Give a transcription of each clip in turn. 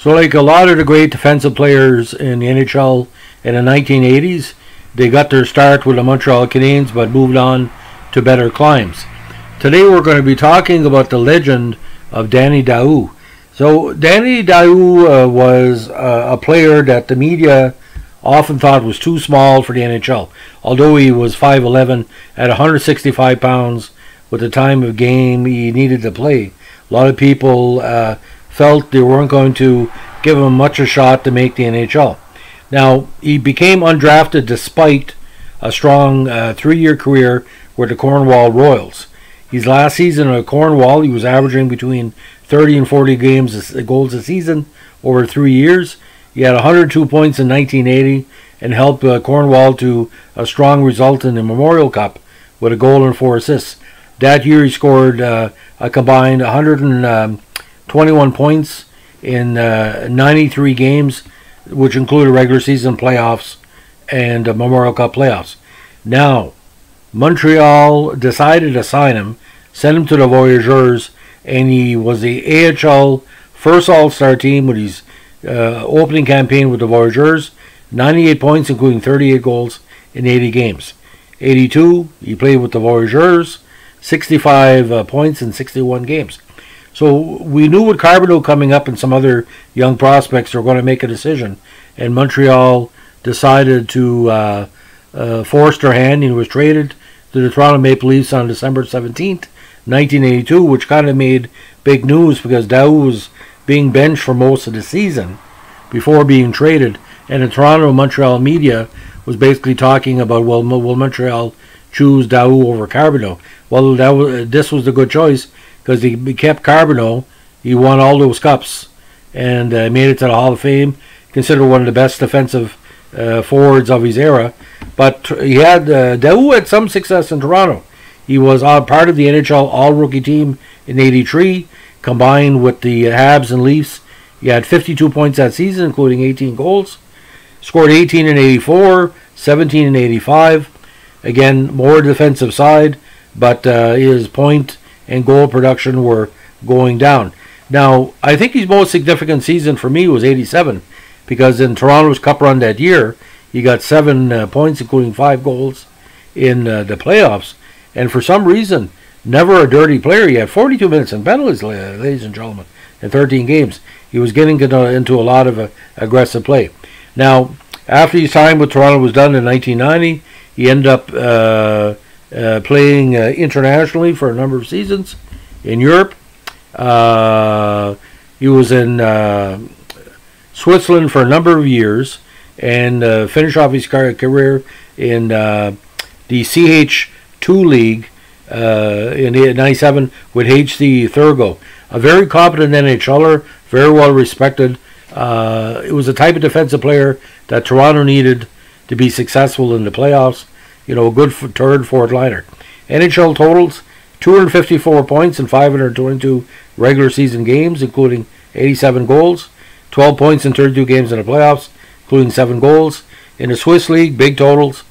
So like a lot of the great defensive players in the NHL in the 1980s, they got their start with the Montreal Canadiens but moved on to better climes. Today we're going to be talking about the legend of Danny Daoust. So Danny Daoust was a player that the media often thought was too small for the NHL. Although he was 5'11", at 165 pounds with the time of game he needed to play, a lot of people felt they weren't going to give him much a shot to make the NHL. Now, he became undrafted despite a strong 3-year career with the Cornwall Royals. His last season at Cornwall, he was averaging between 30 and 40 goals a season over 3 years. He had 102 points in 1980 and helped Cornwall to a strong result in the Memorial Cup with a goal and 4 assists. That year he scored a combined 121 points in 93 games, which included regular season playoffs and Memorial Cup playoffs. Now, Montreal decided to sign him, sent him to the Voyageurs, and he was the AHL first All-Star team with his opening campaign with the Voyageurs, 98 points including 38 goals in 80 games. 82, he played with the Voyageurs, 65 points in 61 games. So we knew with Carbonneau coming up and some other young prospects, they were going to make a decision, and Montreal decided to force their hand. He was traded to the Toronto Maple Leafs on December 17th, 1982, which kind of made big news because Daoust was being benched for most of the season before being traded, and the Toronto and Montreal media was basically talking about, well, will Montreal choose Daoust over Carbonneau? Well, this was the good choice because he kept Carbonneau. He won all those cups and made it to the Hall of Fame, considered one of the best defensive forwards of his era. But Daoust had some success in Toronto. He was part of the NHL All-Rookie team in '83, combined with the Habs and Leafs. He had 52 points that season, including 18 goals. Scored 18 in '84, 17 in '85. Again, more defensive side, but his point and goal production were going down. Now, I think his most significant season for me was '87, because in Toronto's Cup run that year, he got 7 points, including 5 goals in the playoffs. And for some reason, never a dirty player. He had 42 minutes in penalties, ladies and gentlemen, in 13 games. He was getting into a lot of aggressive play. Now, after his time with Toronto was done in 1990, he ended up playing internationally for a number of seasons in Europe. He was in Switzerland for a number of years and finished off his career in the CH2 League in '97 with HC Thurgo. A very competent NHLer, very well respected. It was the type of defensive player that Toronto needed to be successful in the playoffs. You know, a good third, fourth liner. NHL totals: 254 points in 522 regular season games, including 87 goals. 12 points in 32 games in the playoffs, including 7 goals. In the Swiss League, big totals: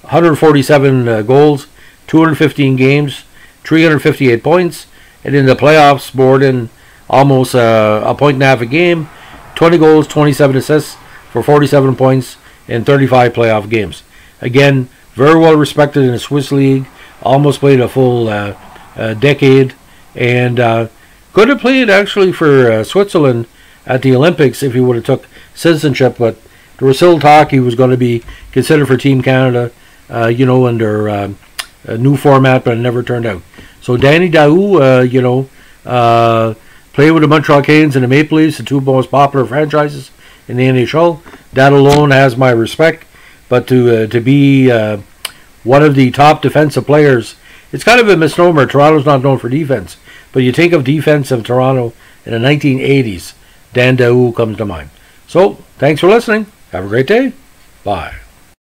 147 goals, 215 games, 358 points. And in the playoffs, more than almost a point and a half a game, 20 goals, 27 assists for 47 points in 35 playoff games. Again, very well respected in the Swiss League, almost played a full decade, and could have played actually for Switzerland at the Olympics if he would have took citizenship, but there was still talk he was going to be considered for Team Canada, under a new format, but it never turned out. So Danny Daoust, played with the Montreal Canadiens and the Maple Leafs, the two most popular franchises in the NHL. That alone has my respect. But to be one of the top defensive players, it's kind of a misnomer. Toronto's not known for defense. But you think of defense of Toronto in the 1980s, Dan Daoust comes to mind. So, thanks for listening. Have a great day. Bye.